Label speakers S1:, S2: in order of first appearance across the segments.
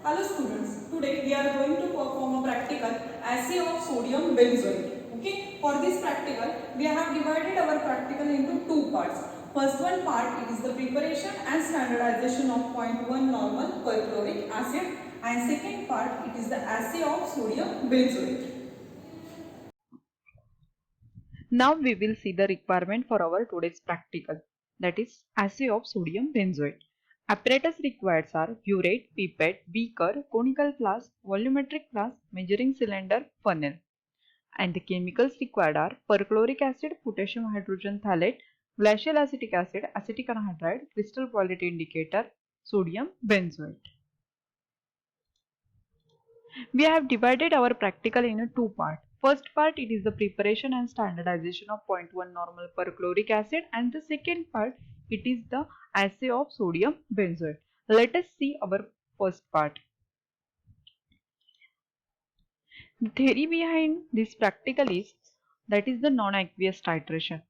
S1: Hello students, today we are going to perform a practical assay of sodium benzoate. Okay, for this practical we have divided our practical into two parts. First one part, it is the preparation and standardization of 0.1 normal perchloric acid, and second part, it is the assay of sodium benzoate.
S2: Now we will see the requirement for our today's practical, that is assay of sodium benzoate. Apparatus required are burette, pipette, beaker, conical flask, volumetric flask, measuring cylinder, funnel. And the chemicals required are perchloric acid, potassium hydrogen phthalate, glacial acetic acid, acetic anhydride, crystal quality indicator, sodium benzoate. We have divided our practical in two parts. First part, it is the preparation and standardization of 0.1 normal perchloric acid, and the second part, it is the assay of sodium benzoate. Let us see our first part. The theory behind this practical is that is the non-aqueous titration.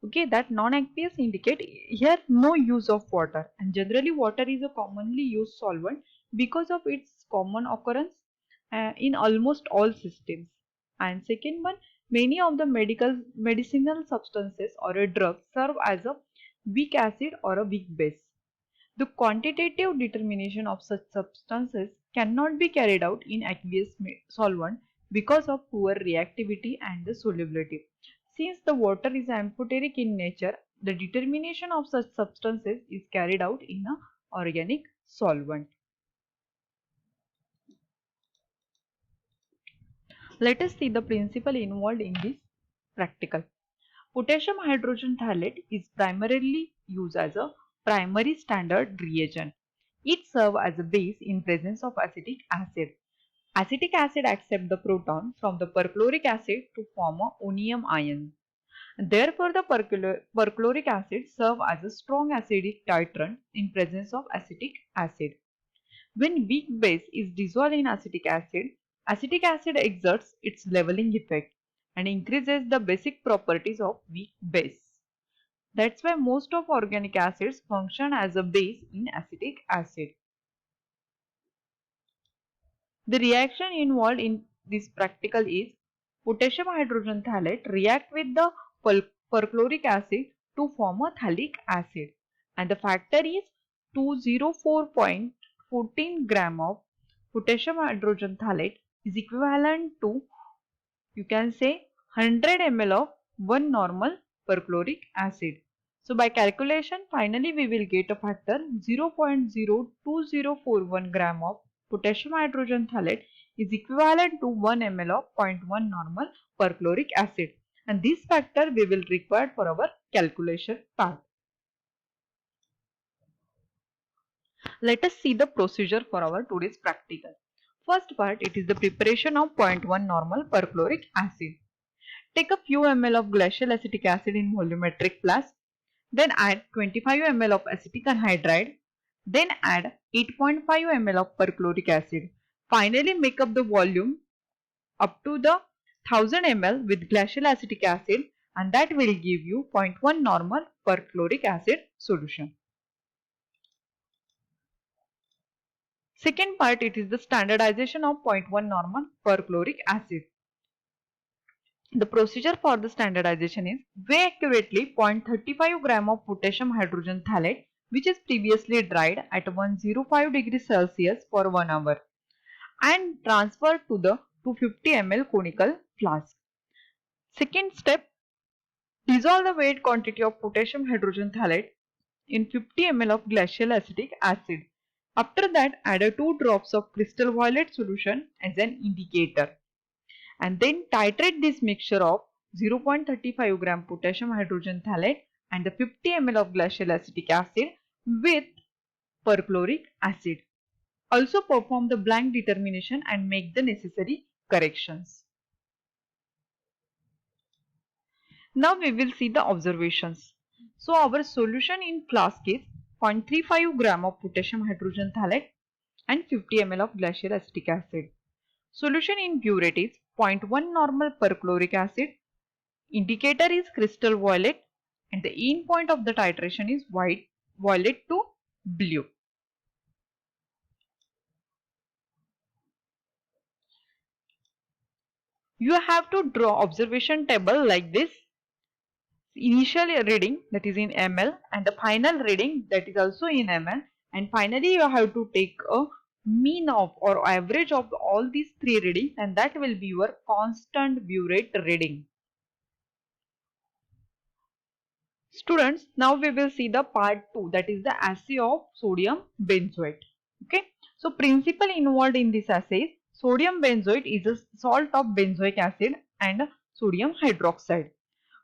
S2: Okay, that non-aqueous indicate here no use of water, and generally water is a commonly used solvent because of its common occurrence in almost all systems. And second one, many of the medicinal substances or a drug serve as a weak acid or a weak base. The quantitative determination of such substances cannot be carried out in aqueous solvent because of poor reactivity and the solubility. Since the water is amphoteric in nature, the determination of such substances is carried out in an organic solvent. Let us see the principle involved in this practical. Potassium hydrogen phthalate is primarily used as a primary standard reagent. It serves as a base in presence of acetic acid. Acetic acid accepts the proton from the perchloric acid to form a onium ion. Therefore, the perchloric acid serves as a strong acidic titrant in presence of acetic acid. When weak base is dissolved in acetic acid exerts its leveling effect and increases the basic properties of weak base. That's why most of organic acids function as a base in acetic acid. The reaction involved in this practical is potassium hydrogen phthalate react with the perchloric acid to form a phthalic acid, and the factor is 204.14 gram of potassium hydrogen phthalate is equivalent to, you can say, 100 ml of 1 normal perchloric acid. So by calculation, finally we will get a factor 0.02041 gram of potassium hydrogen phthalate is equivalent to 1 ml of 0.1 normal perchloric acid, and this factor we will require for our calculation part. Let us see the procedure for our today's practical. First part, it is the preparation of 0.1 normal perchloric acid. Take a few ml of glacial acetic acid in volumetric flask. Then add 25 ml of acetic anhydride. Then add 8.5 ml of perchloric acid. Finally, make up the volume up to the 1000 ml with glacial acetic acid, and that will give you 0.1 normal perchloric acid solution. Second part, it is the standardization of 0.1 normal perchloric acid. The procedure for the standardization is weigh accurately 0.35 gram of potassium hydrogen phthalate which is previously dried at 105 degrees Celsius for 1 hour and transfer to the 250 ml conical flask. Second step, dissolve the weighed quantity of potassium hydrogen phthalate in 50 ml of glacial acetic acid. After that, add 2 drops of crystal violet solution as an indicator, and then titrate this mixture of 0.35 gram potassium hydrogen phthalate and the 50 ml of glacial acetic acid with perchloric acid. Also perform the blank determination and make the necessary corrections. Now we will see the observations. So our solution in flask is 0.35 gram of potassium hydrogen phthalate and 50 ml of glacial acetic acid. Solution in burette is 0.1 normal perchloric acid. Indicator is crystal violet and the end point of the titration is violet to blue. You have to draw observation table like this. Initial reading that is in ml and the final reading that is also in ml, and finally you have to take a mean of or average of all these three readings, and that will be your constant burette reading. Students, now we will see the part 2, that is the assay of sodium benzoate. Okay, so principle involved in this assay is sodium benzoate is a salt of benzoic acid and sodium hydroxide.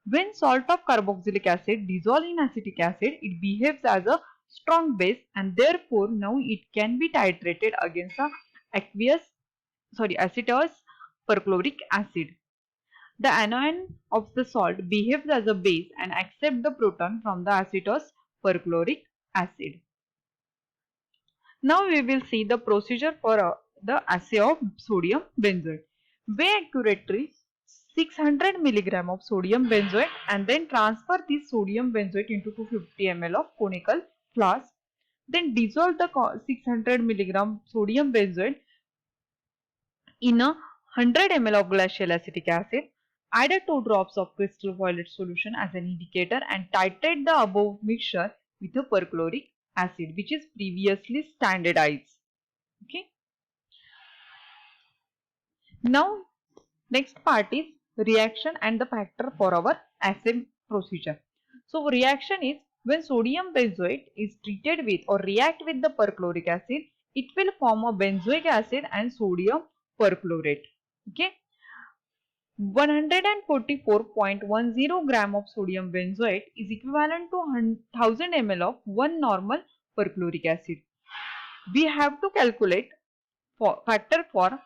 S2: When salt of carboxylic acid dissolves in acetic acid, it behaves as a strong base, and therefore now it can be titrated against the acetous perchloric acid. The anion of the salt behaves as a base and accepts the proton from the acetous perchloric acid. Now we will see the procedure for the assay of sodium benzoate. Weigh accurately 600 milligram of sodium benzoate and then transfer this sodium benzoate into 250 ml of conical flask. Then dissolve the 600 milligram sodium benzoate in a 100 ml of glacial acetic acid. Add 2 drops of crystal violet solution as an indicator and titrate the above mixture with a perchloric acid which is previously standardized. Okay. Now next part is reaction and the factor for our assay procedure. So reaction is when sodium benzoate is treated with or react with the perchloric acid, it will form a benzoic acid and sodium perchlorate. Okay. 144.10 gram of sodium benzoate is equivalent to 1000 ml of 1 normal perchloric acid. We have to calculate factor for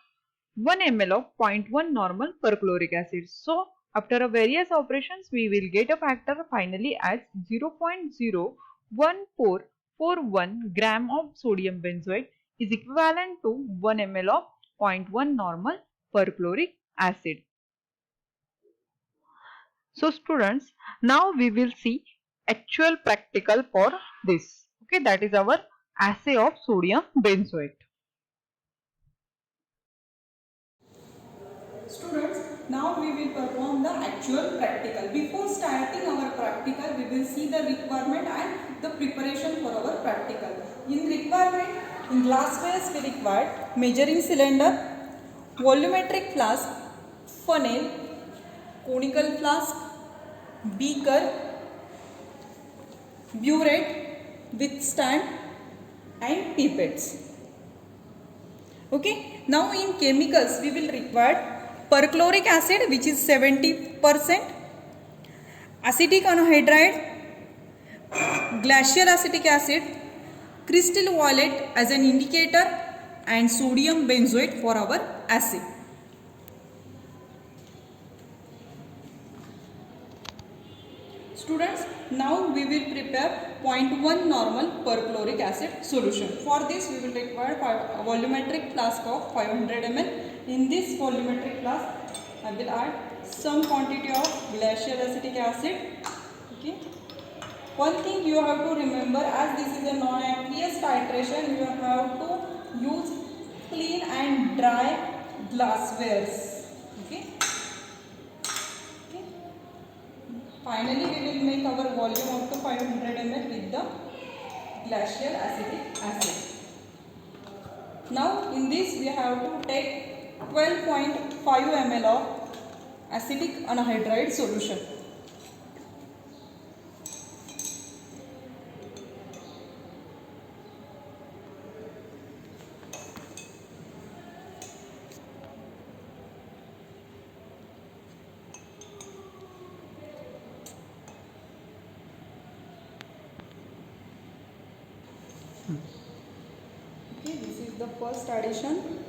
S2: 1 ml of 0.1 normal perchloric acid. So, after a various operations, we will get a factor finally as 0.01441 gram of sodium benzoate is equivalent to 1 ml of 0.1 normal perchloric acid. So students, now we will see actual practical for this. Okay, that is our assay of sodium benzoate.
S1: Students, now we will perform the actual practical. Before starting our practical, we will see the requirement and the preparation for our practical. In requirement, in glasswares we require measuring cylinder, volumetric flask, funnel, conical flask, beaker, burette with stand and pipettes. Okay, now in chemicals we will require perchloric acid which is 70%, acetic anhydride, glacial acetic acid, crystal violet as an indicator and sodium benzoate for our assay. Students, now we will prepare 0.1 normal perchloric acid solution. For this we will require a volumetric flask of 500 ml. In this volumetric flask I will add some quantity of glacial acetic acid. Okay. One thing you have to remember, as this is a non-aqueous titration, you have to use clean and dry glasswares. Okay. Finally, we will make our volume up to 500 ml with the glacial acetic acid. Now, in this we have to take 12.5 ml of acetic anhydride solution. Okay, this is the first addition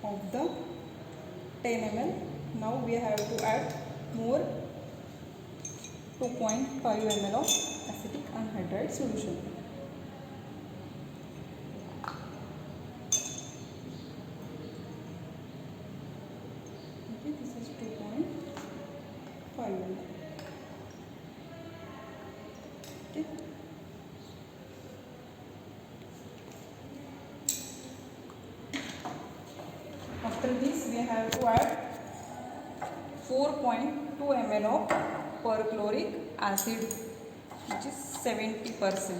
S1: of the 10 ml. Now we have to add more 2.5 ml of acetic anhydride solution. Okay, this is 2.5 ml. Okay. After this we have to add 4.2 ml of perchloric acid, which is 70%.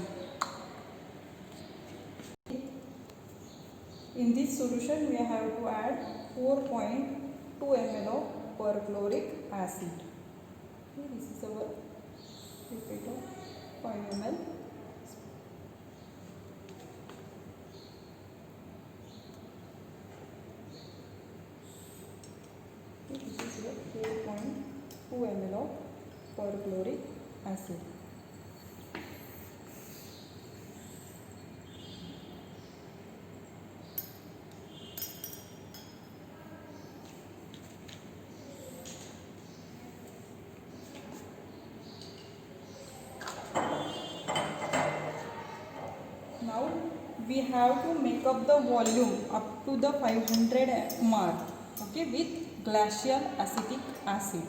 S1: In this solution, we have to add 4.2 ml of perchloric acid. Okay, this is our pipette of 5 ml. This is your 4.2 ml of perchloric acid. Now we have to make up the volume up to the 500 mark, okay, with glacial acetic acid.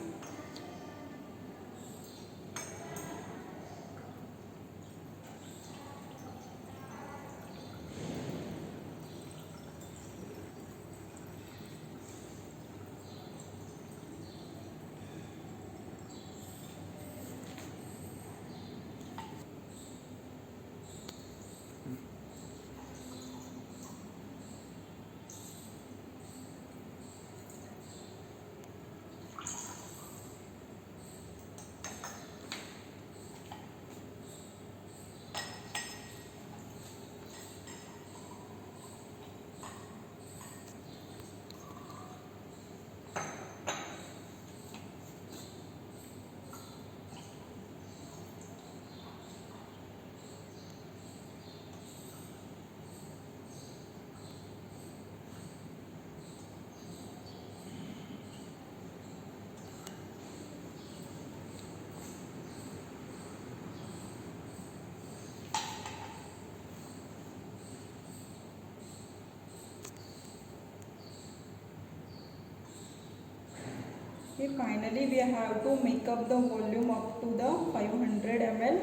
S1: Okay, finally we have to make up the volume up to the 500 ml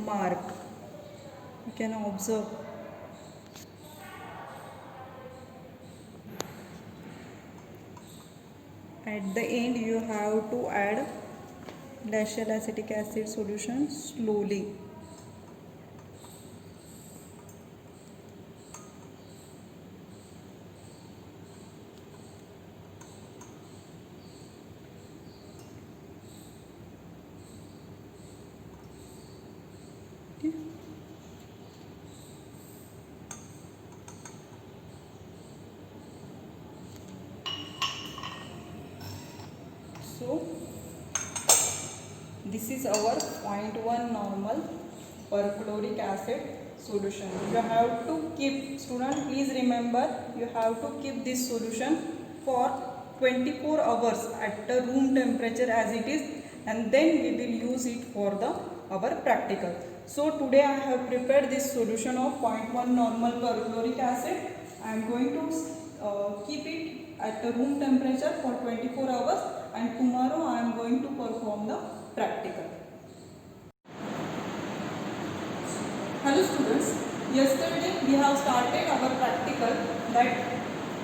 S1: mark. You can observe. At the end you have to add glacial acetic acid solution slowly. Okay. So this is our 0.1 normal perchloric acid solution. You have to keep, student, please remember, you have to keep this solution for 24 hours at the room temperature as it is, and then we will use it for our practical. So today I have prepared this solution of 0.1 normal perchloric acid. I am going to keep it at the room temperature for 24 hours, and tomorrow I am going to perform the practical. Hello students, yesterday we have started our practical, that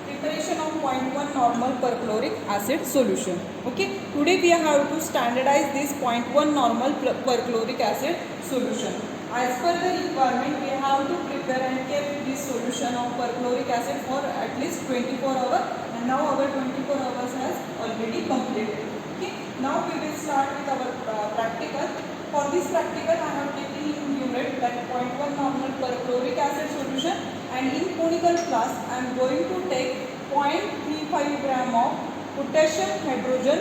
S1: preparation of 0.1 normal perchloric acid solution. Okay, today we have to standardize this 0.1 normal perchloric acid solution. As per the requirement, we have to prepare and keep this solution of perchloric acid for at least 24 hours, and now our 24 hours has already completed. Okay, now we will start with our practical. For this practical, I have taken in unit that 0.1 normal perchloric acid solution, and in conical class I am going to take 0.35 gram of potassium hydrogen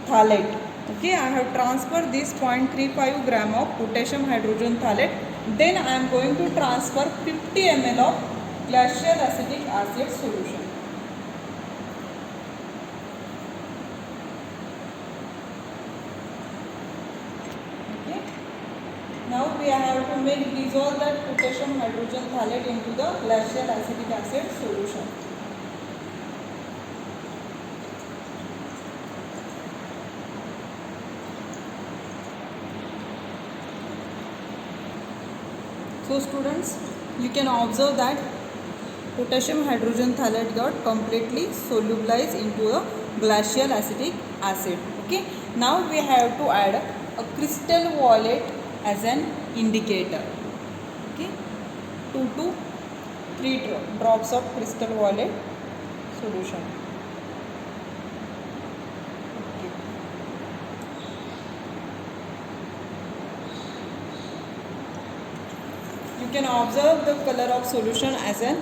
S1: phthalate. Okay, I have transferred this 0.35 gram of potassium hydrogen phthalate. Then I am going to transfer 50 ml of glacial acetic acid solution. Okay, now we have to dissolve that potassium hydrogen phthalate into the glacial acetic acid solution. So students, you can observe that potassium hydrogen phthalate got completely solubilized into a glacial acetic acid. Okay, now we have to add a crystal violet as an indicator. Okay, 2 to 3 drops of crystal violet solution. Okay. You can observe the color of solution as a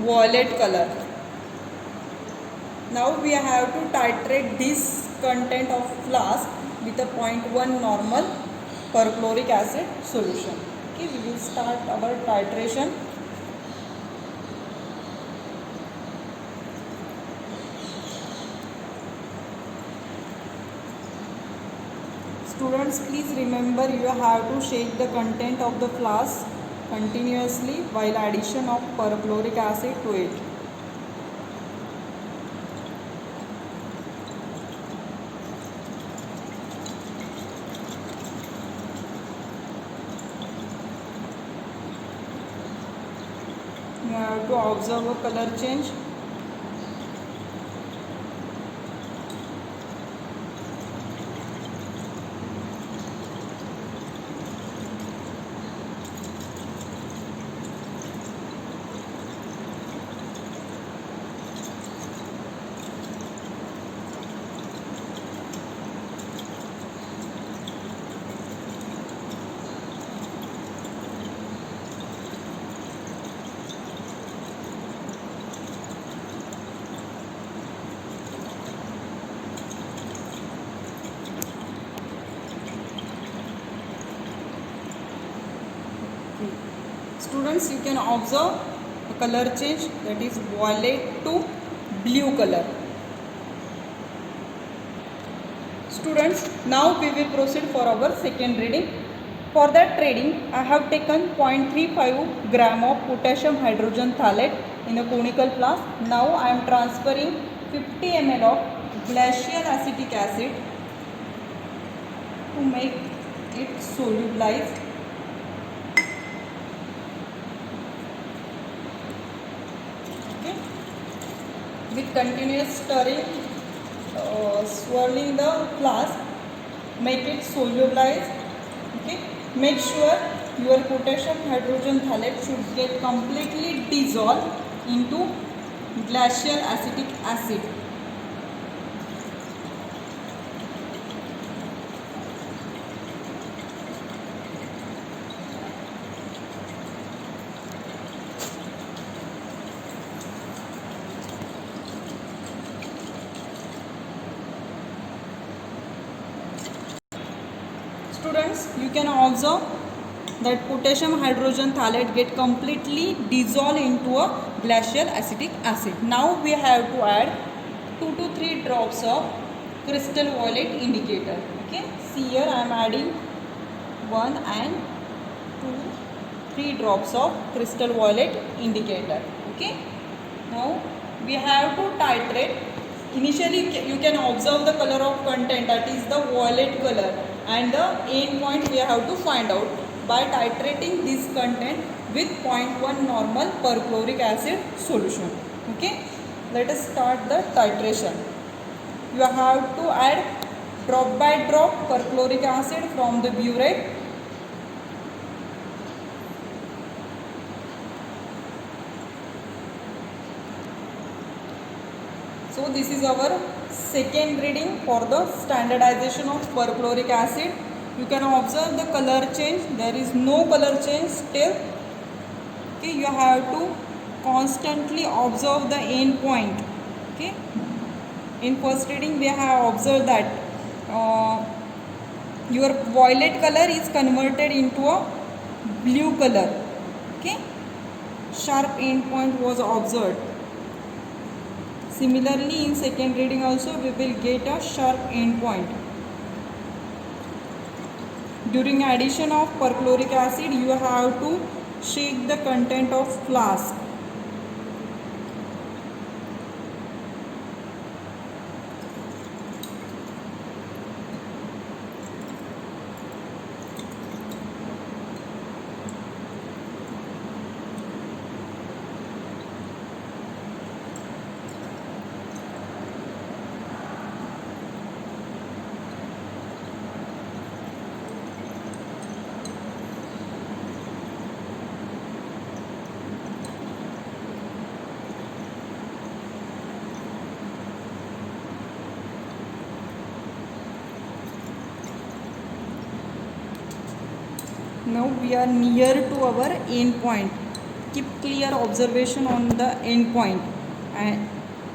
S1: violet color. Now we have to titrate this content of flask with a 0.1 normal perchloric acid solution. Okay, we will start our titration. Students, please remember you have to shake the content of the flask continuously while addition of perchloric acid to it. You have to observe a color change. Students, you can observe a color change, that is violet to blue color. Students, now we will proceed for our second reading. For that reading, I have taken 0.35 gram of potassium hydrogen phthalate in a conical flask. Now I am transferring 50 ml of glacial acetic acid to make it solubilized. Okay. With continuous stirring, swirling the flask, make it solubilized. Okay. Make sure your potassium hydrogen phthalate should get completely dissolved into glacial acetic acid. Students, you can observe that potassium hydrogen phthalate get completely dissolved into a glacial acetic acid. Now we have to add 2 to 3 drops of crystal violet indicator. Okay, see here I am adding 1 and 2, 3 drops of crystal violet indicator. Okay, now we have to titrate. Initially you can observe the color of content, that is the violet color, and the end point we have to find out by titrating this content with 0.1 normal perchloric acid solution. Okay, let us start the titration. You have to add drop by drop perchloric acid from the burette. So this is our second reading for the standardization of perchloric acid. You can observe the color change. There is no color change still. Okay, you have to constantly observe the end point. Okay, in first reading we have observed that your violet color is converted into a blue color. Okay, sharp end point was observed. Similarly, in second reading also we will get a sharp end point. During addition of perchloric acid, you have to shake the content of flask. Now we are near to our end point. Keep clear observation on the end point, and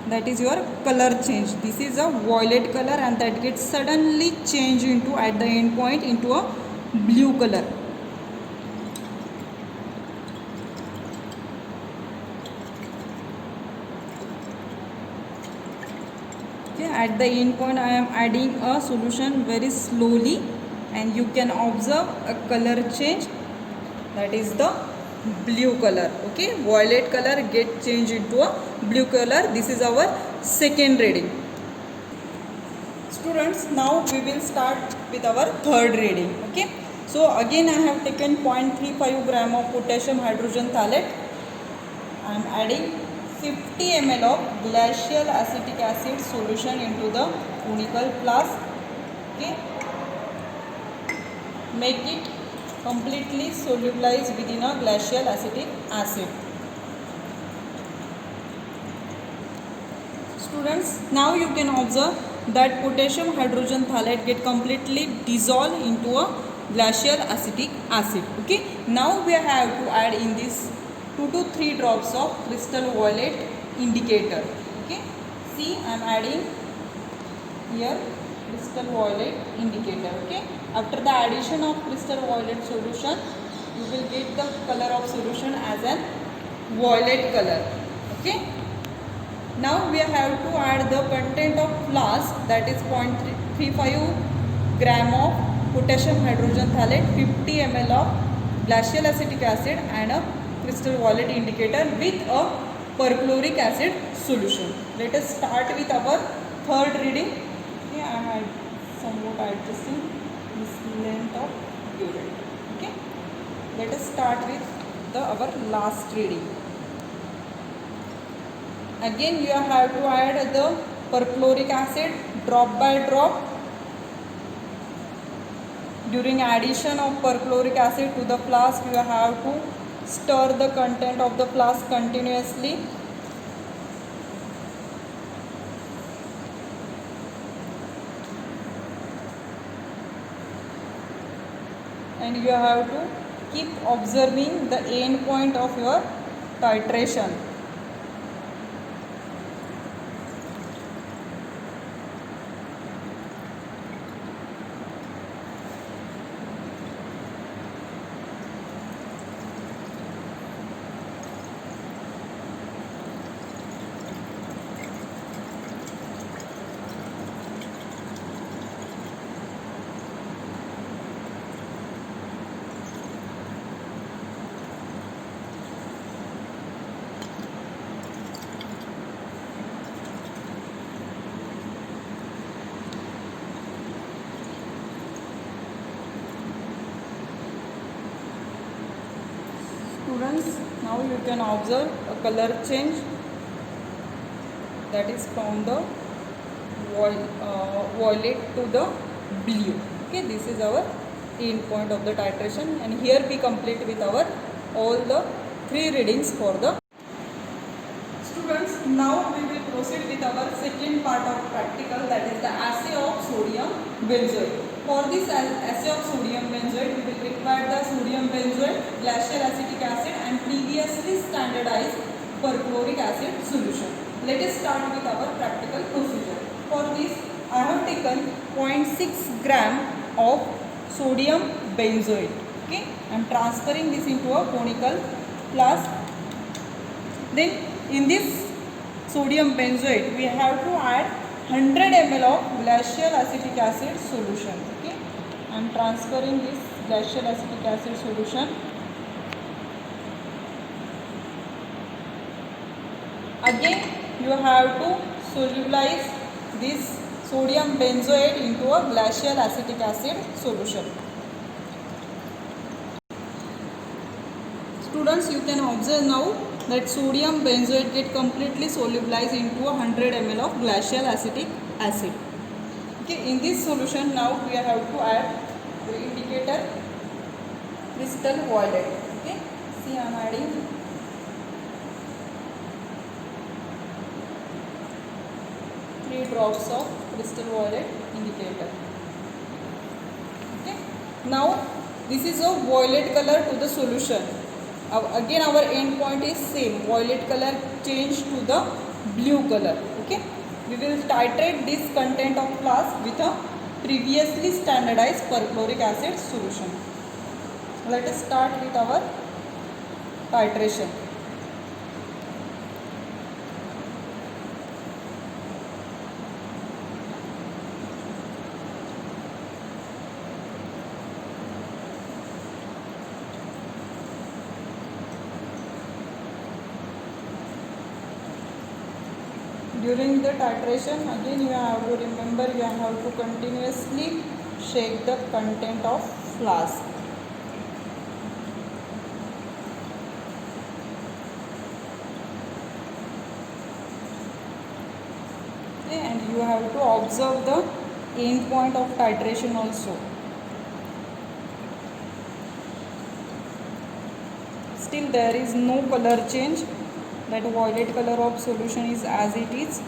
S1: that is your color change. This is a violet color and that gets suddenly changed into at the end point into a blue color. Okay, at the end point I am adding a solution very slowly and you can observe a color change, that is the blue color. Okay, violet color get changed into a blue color. This is our second reading. Students, now we will start with our third reading. Okay, so again I have taken 0.35 gram of potassium hydrogen thalate. I am adding 50 ml of glacial acetic acid solution into the conical flask. Okay, make it completely solubilized within a glacial acetic acid. Students, now you can observe that potassium hydrogen thalate get completely dissolved into a glacial acetic acid. Okay, now we have to add in this 2 to 3 drops of crystal violet indicator. Okay, see I am adding here crystal violet indicator. Okay, after the addition of crystal violet solution you will get the color of solution as an violet color. Okay, now we have to add the content of flask, that is 0.35 gram of potassium hydrogen thalate, 50 ml of glacial acetic acid and a crystal violet indicator with a perchloric acid solution. Let us start with our third reading. Okay, I had somewhat adjusting this length of urate. Okay, let us start with our last reading. Again you have to add the perchloric acid drop by drop. During addition of perchloric acid to the flask you have to stir the content of the flask continuously. And you have to keep observing the end point of your titration. Students, now you can observe a color change, that is from the violet to the blue. Okay, this is our end point of the titration, and here we complete with our all the 3 readings for the students. Now we will proceed with our second part of practical, that is the assay of sodium benzoate. For this assay of sodium benzoate, we will require the sodium benzoate, glacial acetic acid and previously standardized perchloric acid solution. Let us start with our practical procedure. For this, I have taken 0.6 gram of sodium benzoate. Okay, I am transferring this into a conical flask. Then in this sodium benzoate, we have to add 100 ml of glacial acetic acid solution. Okay, I am transferring this glacial acetic acid solution. Again, you have to solubilize this sodium benzoate into a glacial acetic acid solution. Students, you can observe now that sodium benzoate get completely solubilized into 100 ml of glacial acetic acid. Okay, in this solution now we have to add the indicator crystal violet. Okay, see I am adding 3 drops of crystal violet indicator. Okay, now This is a violet color to the solution. Again our end point is same, violet color change to the blue color. Okay, we will titrate this content of flask with a previously standardized perchloric acid solution. Let us start with our titration. During the titration, again you have to remember, you have to continuously shake the content of flask. Okay, and you have to observe the end point of titration also. Still there is no color change, that violet color of solution is as it is.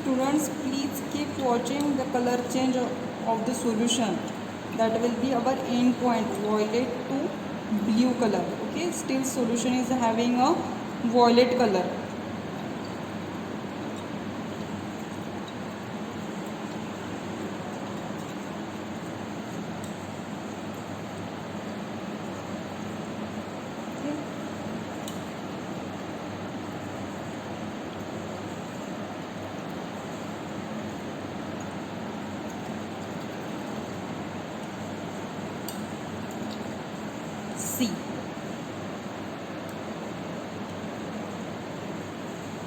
S1: Students, please keep watching the color change of the solution. That will be our end point, violet to blue color. Okay, still solution is having a violet color. C.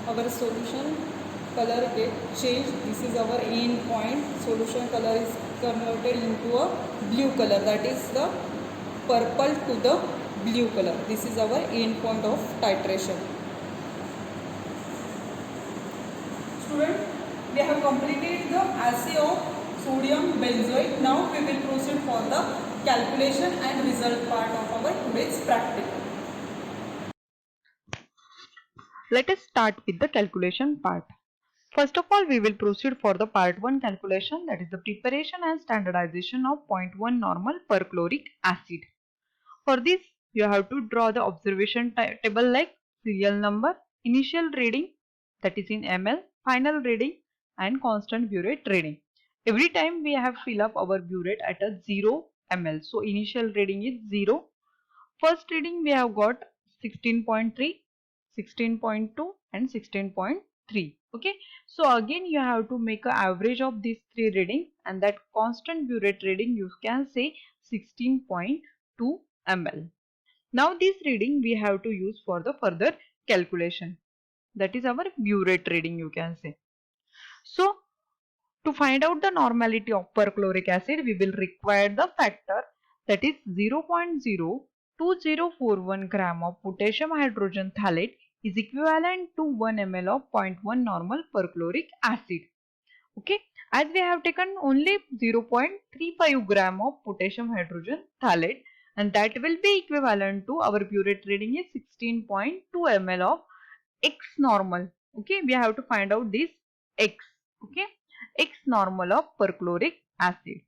S1: Our solution color get changed. This is our end point. Solution color is converted into a blue color. That is the purple to the blue color. This is our end point of titration. Student, we have completed the assay of sodium benzoate. Now we will proceed for the calculation and result part of our today's practical.
S2: Let us start with the calculation part. First of all, we will proceed for the part 1 calculation, that is the preparation and standardization of 0.1 normal perchloric acid. For this, you have to draw the observation table like serial number, initial reading, that is in ml, final reading and constant burette reading. Every time we have fill up our burette at a 0 ml. So initial reading is 0. First reading we have got 16.3, 16.2 and 16.3. Okay, so again you have to make an average of these three reading, and that constant burette reading you can say 16.2 ml. Now this reading we have to use for the further calculation, that is our burette reading you can say. So to find out the normality of perchloric acid, we will require the factor, that is 0.02041 gram of potassium hydrogen phthalate is equivalent to 1 ml of 0.1 normal perchloric acid. Okay, as we have taken only 0.35 gram of potassium hydrogen phthalate, and that will be equivalent to our burette reading is 16.2 ml of X normal. Okay, we have to find out this X. Okay, X normal of perchloric acid.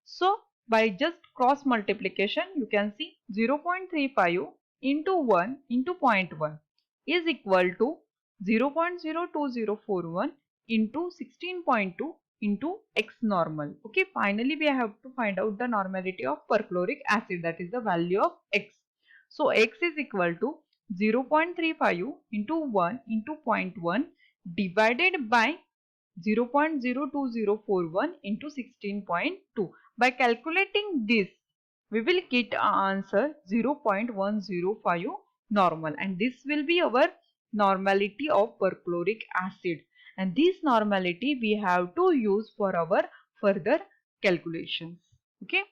S2: So by just cross multiplication, you can see 0.35 into 1 into 0.1 is equal to 0.02041 into 16.2 into X normal. Okay, finally we have to find out the normality of perchloric acid, that is the value of X. So X is equal to 0.35 into 1 into 0.1 divided by 0.02041 into 16.2. By calculating this, we will get our answer 0.105 normal, and this will be our normality of perchloric acid, and this normality we have to use for our further calculations. Okay.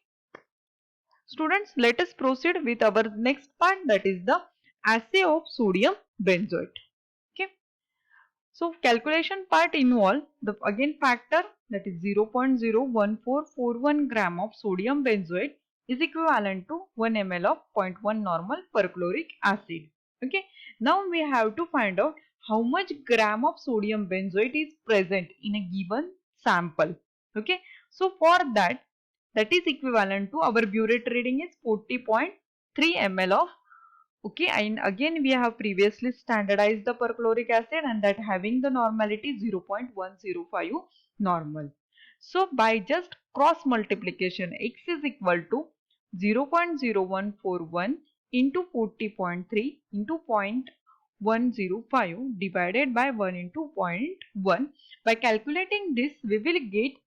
S2: Students, let us proceed with our next part, that is the assay of sodium benzoate. Okay. So calculation part involve the again factor, that is 0.01441 gram of sodium benzoate is equivalent to 1 ml of 0.1 normal perchloric acid. Okay. Now we have to find out how much gram of sodium benzoate is present in a given sample. Okay. So for that is equivalent to our burette reading is 40.3 ml of. Okay, and again we have previously standardized the perchloric acid, and that having the normality 0.105 normal. So by just cross multiplication, X is equal to 0.0141 into 40.3 into 0.105 divided by 1 into 0.1. By calculating this, we will get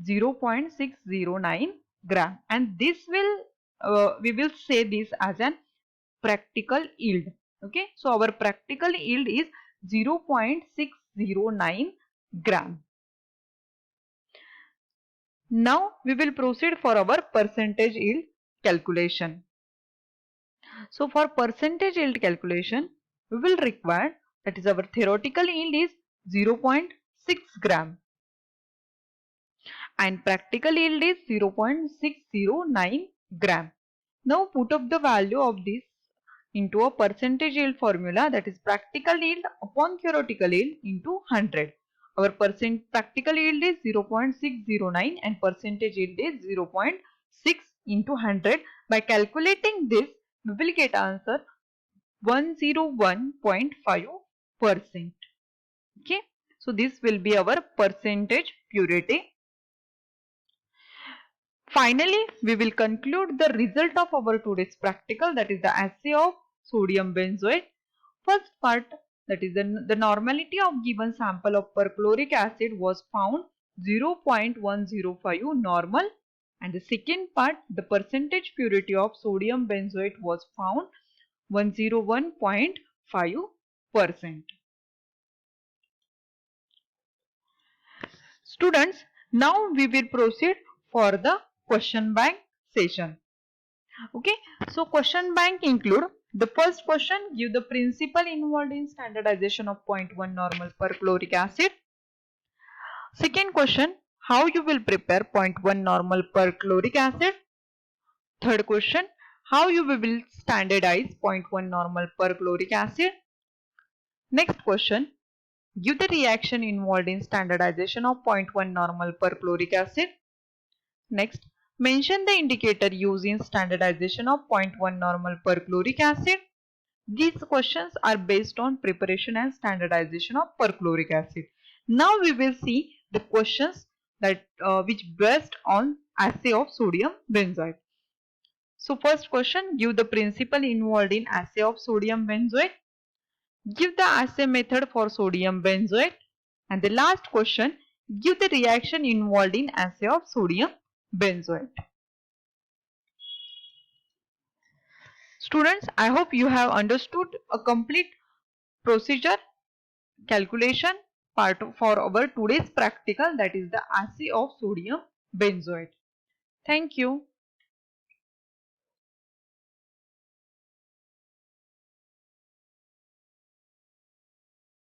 S2: 0.609 gram, and this will we will say this as an practical yield. Okay, so our practical yield is 0.609 gram. Now we will proceed for our percentage yield calculation. So for percentage yield calculation, we will require, that is our theoretical yield is 0.6 gram and practical yield is 0.609 gram. Now put up the value of this into a percentage yield formula, that is practical yield upon theoretical yield into 100. Our practical yield is 0.609 and percentage yield is 0.6 into 100. By calculating this, we will get answer 101.5%. Okay, so this will be our percentage purity. Finally, we will conclude the result of our today's practical, that is the assay of sodium benzoate. First part, that is the normality of given sample of perchloric acid was found 0.105 normal, and the second part, the percentage purity of sodium benzoate was found 101.5%. Students, now we will proceed for the question bank session. Okay, so question bank include the first question, give the principle involved in standardization of 0.1 normal perchloric acid. Second question, how you will prepare 0.1 normal perchloric acid. Third question, how you will standardize 0.1 normal perchloric acid. Next question, give the reaction involved in standardization of 0.1 normal perchloric acid. Next, mention the indicator used in standardization of 0.1 normal perchloric acid. These questions are based on preparation and standardization of perchloric acid. Now we will see the questions that which based on assay of sodium benzoate. So first question, give the principle involved in assay of sodium benzoate. Give the assay method for sodium benzoate. And the last question, give the reaction involved in assay of sodium benzoate. Students, I hope you have understood a complete procedure calculation part for our today's practical, that is the assay of sodium benzoate. Thank you.